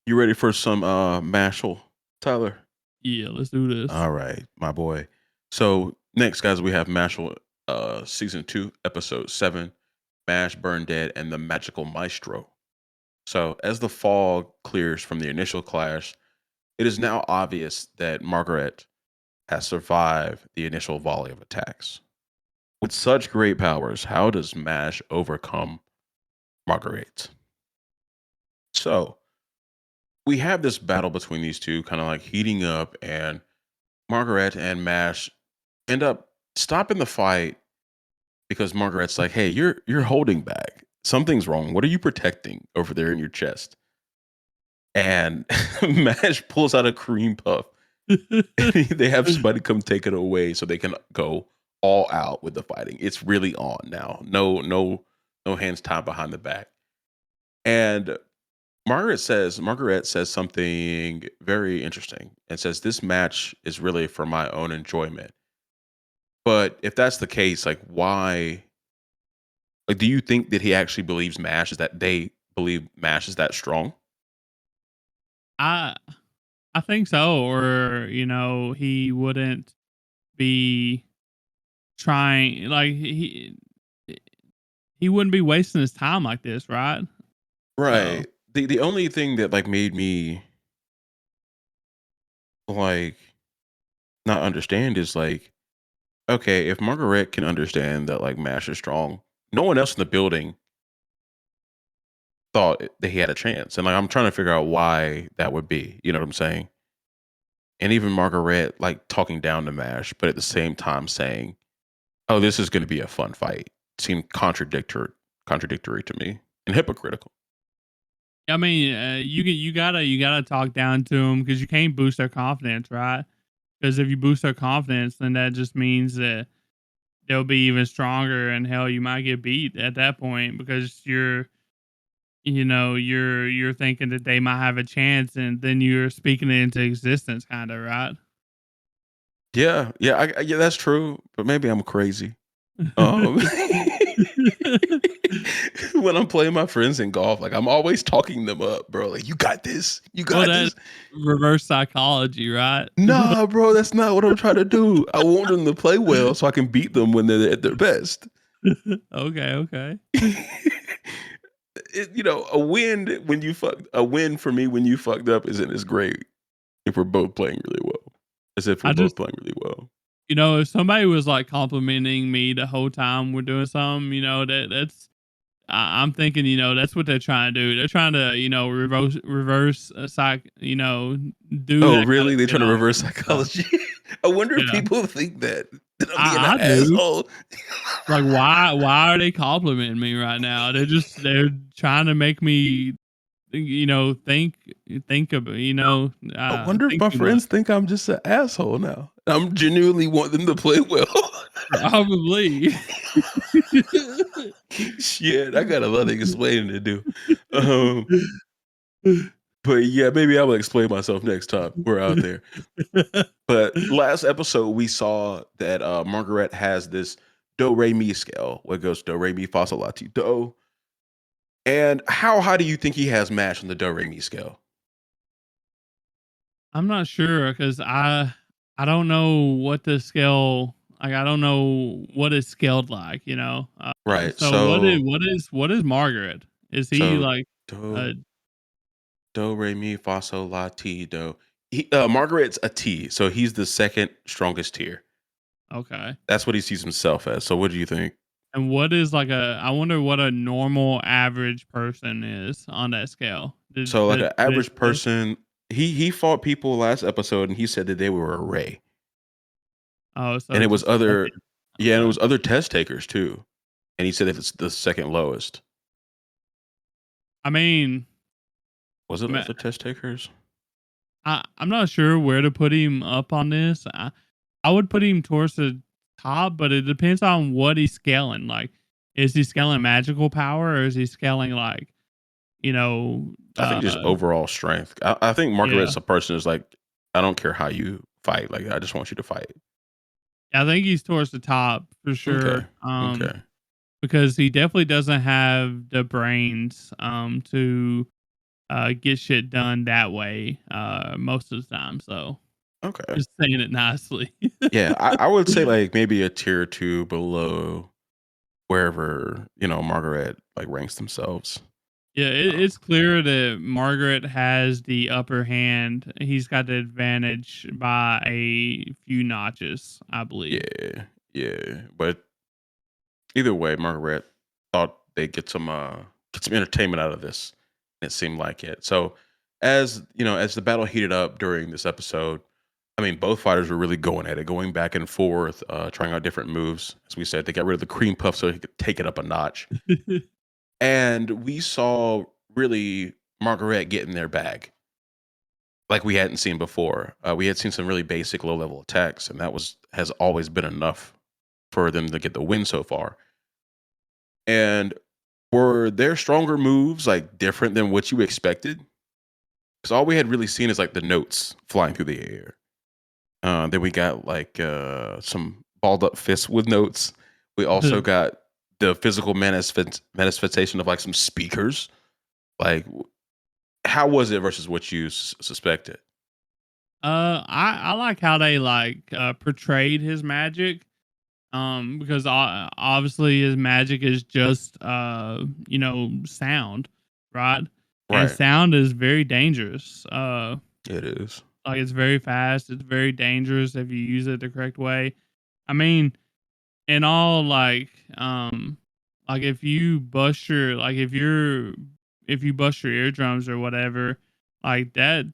You ready for some Mashle, Tyler? Yeah, let's do this. All right, my boy. So next, guys, we have Mashle, season 2, episode 7, Mash Burn Dead and the Magical Maestro. So as the fog clears from the initial clash, it is now obvious that Margaret has survived the initial volley of attacks. With such great powers, how does Mash overcome Margaret? So we have this battle between these two kind of like heating up, and Margaret and Mash end up stopping the fight because Margaret's like, "Hey, you're holding back. Something's wrong. What are you protecting over there in your chest?" And Mash pulls out a cream puff. They have somebody come take it away so they can go all out with the fighting. It's really on now. No hands tied behind the back. And Margaret says something very interesting and says this match is really for my own enjoyment. But if that's the case, like why like do you think that he actually believes Mash is that they believe Mash is that strong? I I think so, or he wouldn't be trying like he wouldn't be wasting his time like this, right? So Right. The only thing that like made me like not understand is like, okay, if Margaret can understand that like Mash is strong, no one else in the building thought that he had a chance. And like I'm trying to figure out why that would be. You know what I'm saying? And even Margaret like talking down to Mash, but at the same time saying, "Oh, this is going to be a fun fight," seemed contradictory to me and hypocritical. I mean, you gotta talk down to them because you can't boost their confidence, right? Because if you boost their confidence, then that just means that they'll be even stronger, and hell, you might get beat at that point because you're thinking that they might have a chance, and then you're speaking it into existence, kind of, right? Yeah, that's true. But maybe I'm crazy. Um, when I'm playing my friends in golf, like I'm always talking them up, bro. Like you got this, you Well, got that's this. reverse psychology, right? Nah, bro, that's not what I'm trying to do. I want them to play well so I can beat them when they're at their best. Okay, okay. A win for me when you fucked up isn't as great if we're both playing really well as if we're I both just, playing really well. if somebody was like complimenting me the whole time we're doing something, I'm thinking, that's what they're trying to do. They're trying to, reverse do Oh, that kind of really? They're shit trying to on reverse me. So, psychology. I wonder if yeah, people think that I'm being an I do. asshole. Like, why are they complimenting me right now? They're trying to make me, think about, I wonder if think my too much. friends think I'm just an asshole now. I'm genuinely want them to play well. Probably. Shit, I got a lot of explaining to do. Um, but yeah, maybe I will explain myself next time we're out there. But last episode, we saw that Margaret has this do re mi scale, where it goes do re mi fa sol la ti do. And how high do you think he has Mash on the do re mi scale? I'm not sure because I don't know what the scale like. I don't know what it's scaled like. Right. So what is Margaret? Is he So like do uh re mi fa sol la ti do. Margaret's a T, so he's the second strongest tier. okay? That's what he sees himself as. So what do you think? And what is like a? I wonder what a normal average person is on that scale. So like an Did it average say? person, he fought people last episode and he said that they were a Ray. Oh, so And it it's was just a other second. yeah, and it Okay. was other test takers too. And he said that it's the second lowest. I mean, Was it ma- other test takers? I'm not sure where to put him up on this. I would put him towards the top, but it depends on what he's scaling. Like, is he scaling magical power or is he scaling like, you know, I think just overall strength. I think yeah. Margaret's a person who's like, I don't care how you fight. Like I just want you to fight. I think he's towards the top for Okay. sure. Okay. Because he definitely doesn't have the brains to get shit done that way most of the time. So Okay. just saying it nicely. Yeah, I would say like maybe a tier or two below wherever Margaret like ranks themselves. Yeah, it's clear that Margaret has the upper hand. He's got the advantage by a few notches, I believe. Yeah, yeah. But either way, Margaret thought they'd get some entertainment out of this. It seemed like it. So as the battle heated up during this episode, I mean, both fighters were really going at it, going back and forth, trying out different moves. As we said, they got rid of the cream puff so he could take it up a notch. And we saw really Margaret get in their bag like we hadn't seen before. We had seen some really basic low level attacks, and that has always been enough for them to get the win so far. And were their stronger moves like different than what you expected? Because all we had really seen is like the notes flying through the air. Then we got like some balled up fists with notes. We also got the physical manifestation of like some speakers. Like, how was it versus what you suspected? I like how they portrayed his magic. Because obviously his magic is just sound, right? And Right. sound is very dangerous. It is. Like it's very fast. It's very dangerous if you use it the correct way. I mean, in all like if you bust your eardrums or whatever, like that,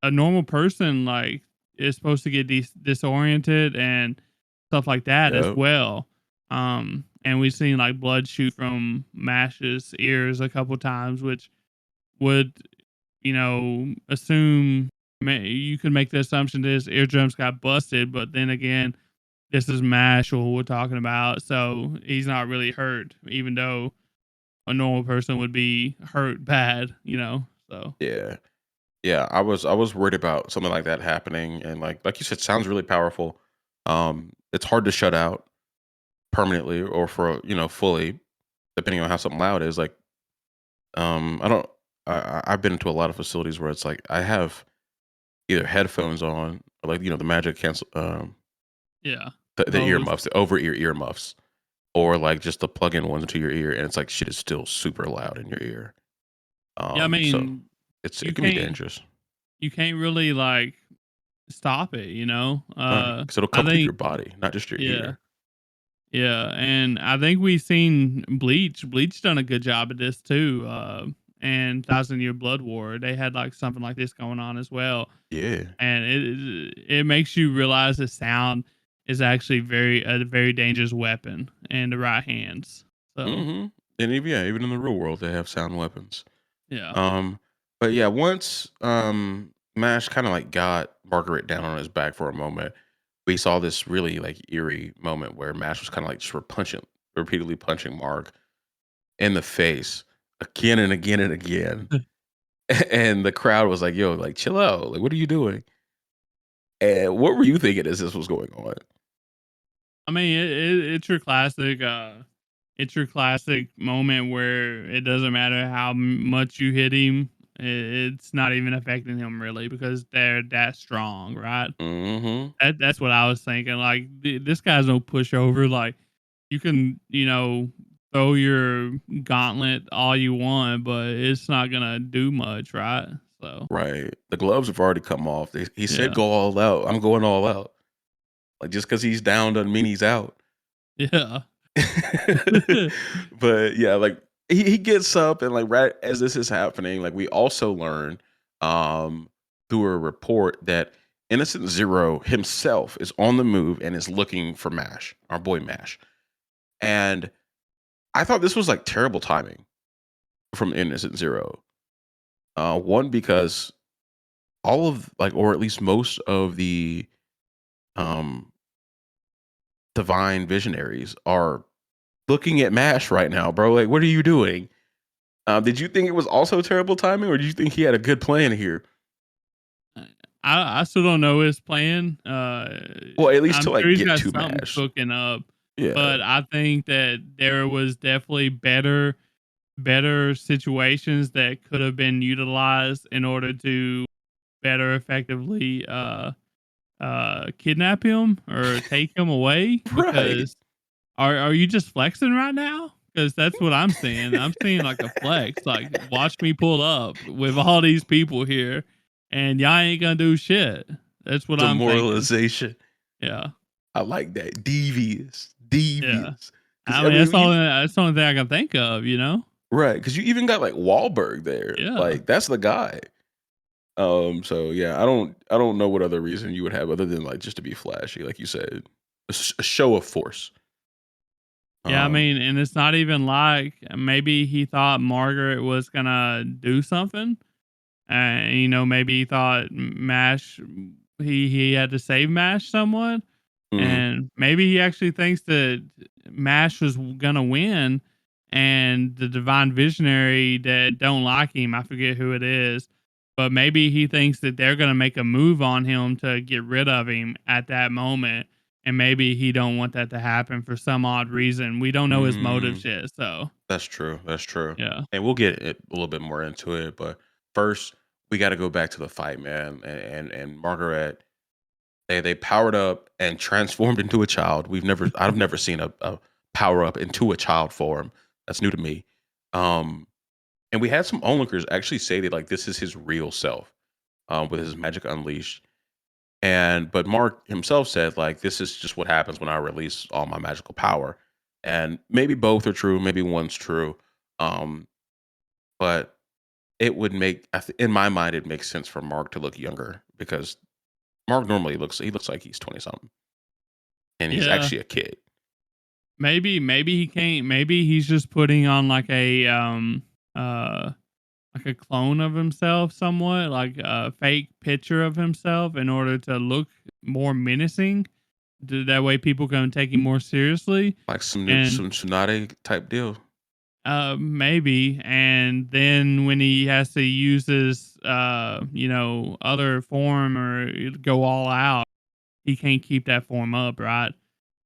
a normal person like is supposed to get disoriented and stuff like that as Yep. well. And we've seen like blood shoot from Mash's ears a couple times, which would assume you could make the assumption that his eardrums got busted, but then again, this is Mashal we're talking about, so he's not really hurt, even though a normal person would be hurt bad. So Yeah. Yeah. I was worried about something like that happening, and like you said, sounds really powerful. It's hard to shut out permanently or for fully, depending on how something loud is. Like, I don't. I've been into a lot of facilities where it's like I have either headphones on or like the magic cancel yeah, the Bose. earmuffs, the over ear earmuffs, or like just the plug in ones into your ear, and it's like shit is still super loud in your ear. Yeah, I So mean, it you can be can't dangerous, you can't really stop it. right? Because it'll I come through your think body, not just your yeah. ear. Yeah, and I think we've seen Bleach. Bleach done a good job at this too. And Thousand Year Blood War, they had like something like this going on as well, Yeah. and it makes you realize that sound is actually a very dangerous weapon in the right hands. So Hmm. And even in the real world, they have sound weapons. yeah, Um, but yeah, once Mash kind of like got Margaret down on his back for a moment, we saw this really like eerie moment where Mash was kind of like just repeatedly punching Mark in the face again and again and again. And the crowd was like, "Yo, like chill out. Like, what are you doing?" And what were you thinking as this was going on? I mean it's your classic. It's your classic moment where it doesn't matter how much you hit him. It's not even affecting him really because they're that strong, right? Hmm. That's what I was thinking. Like this guy's no pushover. Like you can, throw your gauntlet all you want, but it's not gonna do much, right? So Right. The gloves have already come off. He said, yeah, "Go all out." I'm going all out. Like just because he's down doesn't mean he's out. yeah, But yeah, like he gets up and like right as this is happening, like we also learn um through a report that Innocent Zero himself is on the move and is looking for Mash, our boy Mash. And I thought this was like terrible timing from Innocent Zero. One because all of like or at least most of the um divine visionaries are looking at Mash right now, bro. Like, what are you doing? Did you think it was also terrible timing, or did you think he had a good plan here? I still don't know his plan. Well, at least I'm to sure like he's get got to something Mash. cooking up, Yeah. but I think that there was definitely better. better situations that could have been utilized in order to better effectively kidnap him or take him away? Right. Because are you just flexing right now? Because that's what I'm seeing. I'm seeing like a flex. Like, watch me pull up with all these people here, and y'all ain't gonna do shit. That's what I'm thinking. Demoralization. Yeah, I like that. Devious. yeah. Devious. Because I I mean, mean, that's the only thing I can think of. You know? right? Because you even got like Wahlberg there. Yeah. Like that's the guy. So yeah, I don't know what other reason you would have other than like just to be flashy, like you said, a show of force. Yeah, I Um, mean, and it's not even like maybe he thought Margaret was gonna do something. Maybe he thought Mash he had to save Mash somewhat, mhm. and maybe he actually thinks that Mash was gonna win, and the Divine Visionary that don't like him, I forget who it is, but maybe he thinks that they're gonna make a move on him to get rid of him at that moment, and maybe he don't want that to happen for some odd reason. We don't know his motives Mm, yet, so that's true. That's true. yeah. And we'll get a little bit more into it, but first we got to go back to the fight, man. And Margaret, they powered up and transformed into a child. I've never seen a power up into a child form. That's new to me. Um, and we had some onlookers actually say that like this is his real self, with his magic unleashed. But Mark himself said like this is just what happens when I release all my magical power. And maybe both are true, maybe one's true. Um, but it would make in my mind it makes sense for Mark to look younger because Mark normally looks like he's 20 something and he's Yeah. actually a kid. Maybe he can't. Maybe he's just putting on like a clone of himself, somewhat like a fake picture of himself, in order to look more menacing. That way, people can take him more seriously. Like And some Tsunade type deal. maybe, and then when he has to use his other form or go all out, he can't keep that form up, right?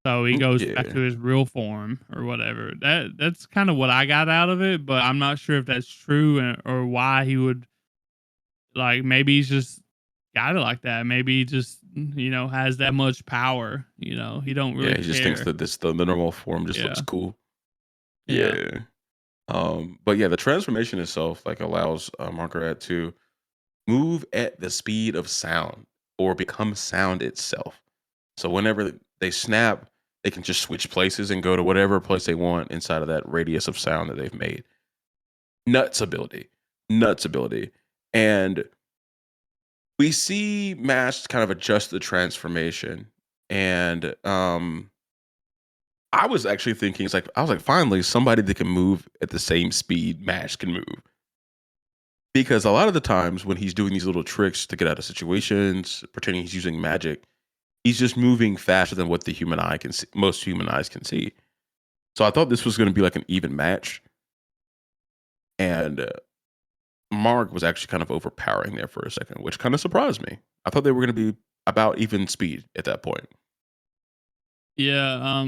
So he Mm, goes back yeah. to his real form or whatever. That's kind of what I got out of it, but I'm not sure if that's true or why he would like. Maybe he's just got it like that. Maybe he just has that much power. He don't Yeah, really he just thinks care. that the normal form just looks Yeah, cool. yeah, Yeah. But yeah, the transformation itself like allows Margaret to move at the speed of sound or become sound itself. So whenever they snap, they can just switch places and go to whatever place they want inside of that radius of sound that they've made. Nuts ability. Nuts ability. And we see Mash kind of adjust the transformation. And I was actually thinking, I was like, finally, somebody that can move at the same speed Mash can move. Because a lot of the times when he's doing these little tricks to get out of situations, pretending he's using magic, he's just moving faster than what the human eye can see, most human eyes can see. So I thought this was going to be like an even match, and Mark was actually kind of overpowering there for a second, which kind of surprised me. I thought they were going to be about even speed at that point. yeah.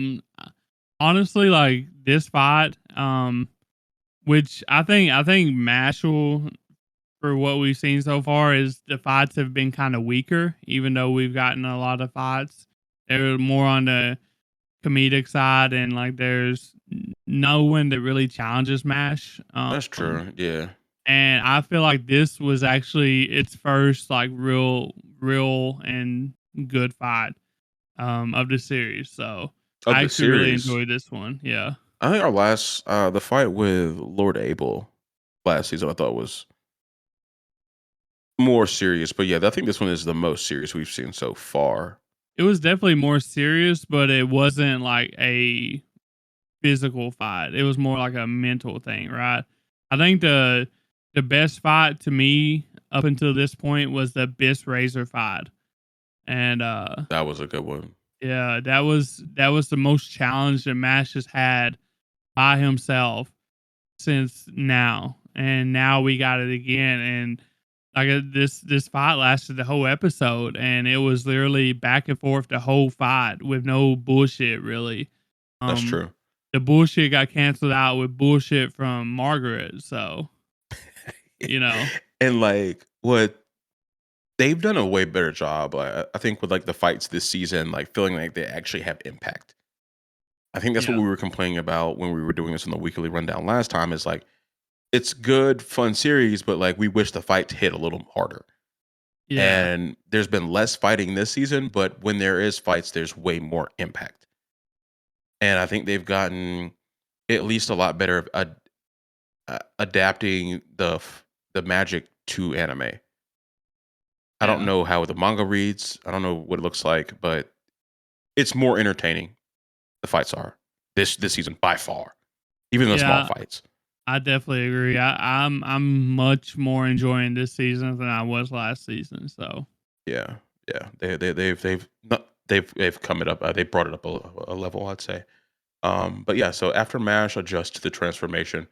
Honestly, like this fight, which I think Mashal, for what we've seen so far, is the fights have been kind of weaker. Even though we've gotten a lot of fights, they're more on the comedic side, and like there's no one that really challenges Mash. That's true. Yeah, And I feel like this was actually its first like real and good fight of the series. So of I the actually really series, enjoyed this one. Yeah. I think our last the fight with Lord Abel last season, I thought was more serious. But yeah, I think this one is the most serious we've seen so far. It was definitely more serious, but it wasn't like a physical fight. It was more like a mental thing, right? I think the best fight to me up until this point was the Biss Razor fight. And That was a good one. yeah, that was the most challenge that Mash has had by himself since now. And now we got it again, and like this fight lasted the whole episode, and it was literally back and forth the whole fight with no bullshit really. That's Um true. the bullshit got canceled out with bullshit from Margaret. So, you know, And like what they've done a way better job. I think with like the fights this season, like feeling like they actually have impact. I think that's what yeah, we were complaining about when we were doing this in the weekly rundown last time. Is like it's good, fun series, but like we wish the fights hit a little harder. yeah, And there's been less fighting this season, but when there is fights, there's way more impact. And I think they've gotten at least a lot better at adapting the magic to anime. I don't yeah, know how the manga reads. I don't know what it looks like, but it's more entertaining. The fights are this season by far, even the small yeah. fights. I definitely agree. I'm much more enjoying this season than I was last season. So Yeah, yeah. They've come it up. They brought it up a level, I'd say. But yeah. So after Mash adjusts to the transformation,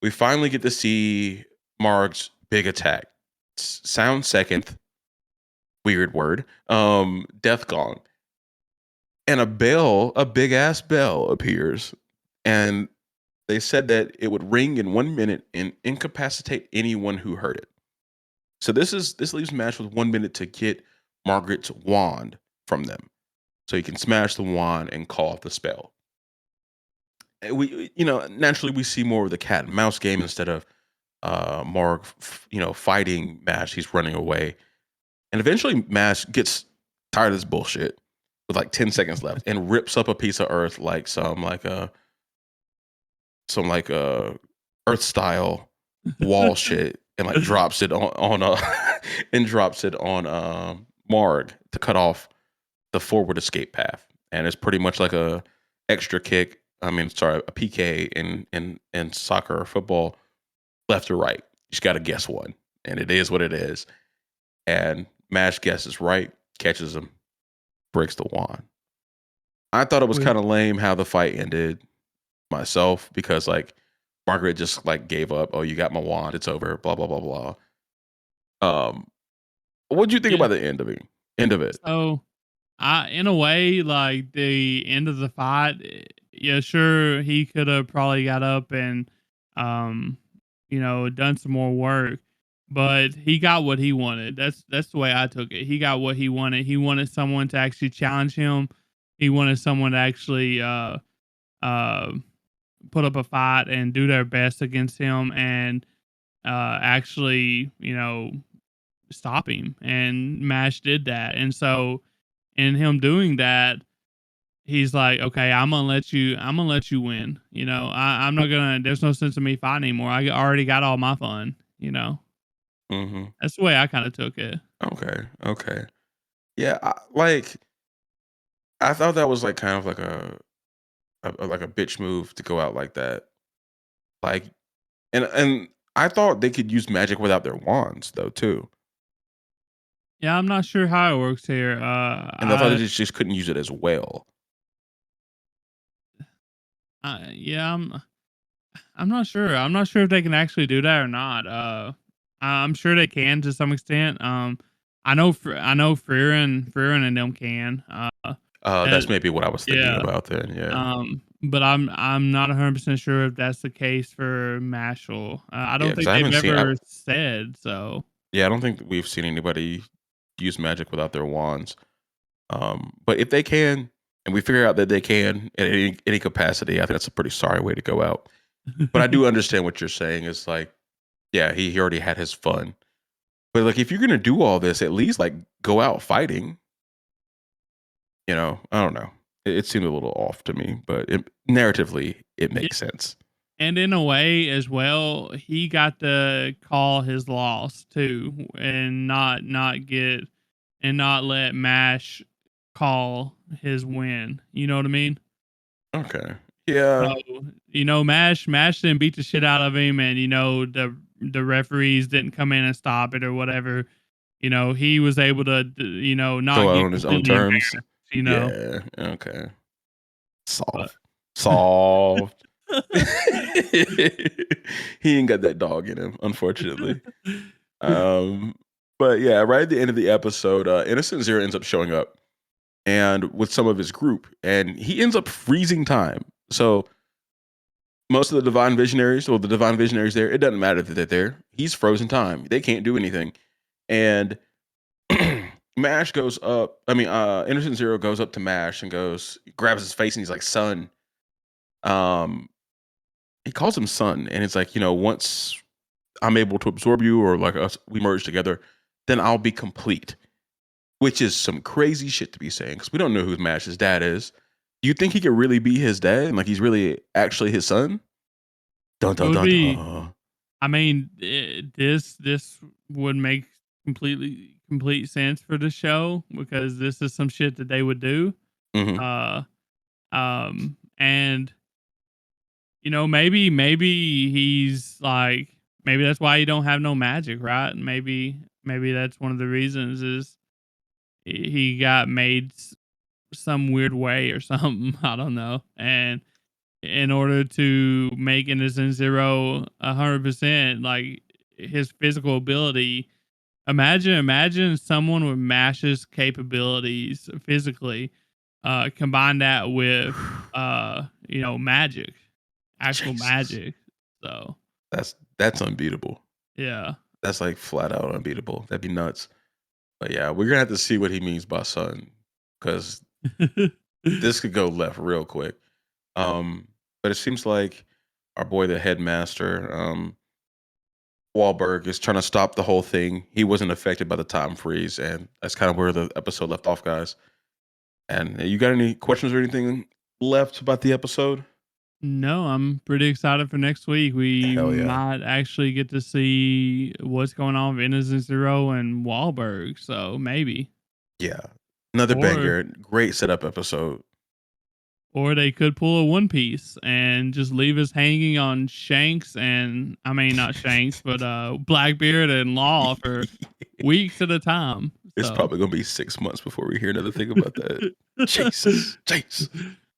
we finally get to see Marg's big attack. Sound second, weird word. Death Gong. And a bell, a big ass bell appears. And they said that it would ring in 1 minute and incapacitate anyone who heard it. So this leaves Mash with 1 minute to get Margaret's wand from them. So he can smash the wand and call off the spell. And we naturally we see more of the cat and mouse game instead of Marg fighting Mash. He's running away. And eventually Mash gets tired of this bullshit with like 10 seconds left and rips up a piece of earth like some earth style wall shit and like drops it on and drops it on Marg to cut off the forward escape path. And it's pretty much like a extra kick. I mean, sorry, a PK in soccer or football, left or right. You just got to guess one, and it is what it is. And Mash guesses right, catches him, breaks the wand. I thought it was we, kind of lame how the fight ended myself because like Margaret just like gave up. Oh, you got my wand. It's over. Blah blah blah blah. What do you think yeah. about the end of it? End of it. So I, in a way, like the end of the fight, yeah, sure, he could have probably got up and, um, done some more work, but he got what he wanted. That's the way I took it. He got what he wanted. He wanted someone to actually challenge him. He wanted someone to actually, uh, put up a fight and do their best against him, and actually, stop him. And Mash did that, and so in him doing that, he's like, okay, I'm gonna let you win. I'm not gonna, there's no sense of me fighting anymore. I already got all my fun. Mm-hmm. That's the way I kind of took it. Okay. Okay. Yeah. I thought that was like kind of like like a bitch move to go out like that. Like, and I thought they could use magic without their wands though too. Yeah, I'm not sure how it works here. And I thought they just couldn't use it as well. Yeah, I'm not sure. I'm not sure if they can actually do that or not. I'm sure they can to some extent. I know Freerin and them can. That's That, maybe what I was thinking yeah. about then. Yeah. But I'm not 100% sure if that's the case for Mashle. I Yeah. don't Because think I they've haven't seen. ever said so. Yeah, I don't think we've seen anybody use magic without their wands. But if they can, and we figure out that they can in any capacity, I think that's a pretty sorry way to go out. But I do understand what you're saying. It's like, yeah, he already had his fun. But like, if you're gonna do all this, at least like go out fighting. I don't know. It seemed a little off to me, but narratively, it Yeah, makes sense. and in a way as well, he got to call his loss too, and not let Mash call his win. You know what I mean? Okay. Yeah. So, Mash didn't beat the shit out of him, and the referees didn't come in and stop it or whatever. He was able to, not Go out get on his own completely terms. embarrassed. Yeah. Okay. But Solved. Solved. He ain't got that dog in him, unfortunately. Um, but yeah, right at the end of the episode, Innocent Zero ends up showing up and with some of his group, and he ends up freezing time. So most of the divine visionaries, or the divine visionaries there, it doesn't matter that they're there. He's frozen time. They can't do anything. And Mash goes up. I mean, Innocent Zero goes up to Mash and grabs his face, and he's like, "Son." Um, he calls him son, and it's like, once I'm able to absorb you, or like us, we merge together, then I'll be complete. Which is some crazy shit to be saying, because we don't know who Mash's dad is. Do you think he could really be his dad? And like he's really actually his son? Dun It dun would dun be. dun. I mean, this would make complete sense for the show because this is some shit that they would do. Hmm. Uh, and maybe he's like maybe that's why you don't have no magic, right? And maybe that's one of the reasons is he got made some weird way or something. I don't know. And in order to make Innocent Zero 100%, like his physical ability. Imagine someone with Mash's capabilities physically, combine that with magic, actual Jesus. magic. So That's unbeatable. yeah. That's like flat out unbeatable. That'd be nuts. But yeah, we're gonna have to see what he means by son, because this could go left real quick. But it seems like our boy, the headmaster, Wahlberg, is trying to stop the whole thing. He wasn't affected by the time freeze, and that's kind of where the episode left off, guys. And you got any questions or anything left about the episode? No, I'm pretty excited for next week. We Hell yeah. might actually get to see what's going on with Innocent Zero and Wahlberg. So maybe, Yeah. Another or banger. Great setup episode. or they could pull a One Piece and just leave us hanging on Shanks and I mean not Shanks, but Blackbeard and Law for weeks at a time. It's So probably gonna be 6 months before we hear another thing about that. Jesus. Chase.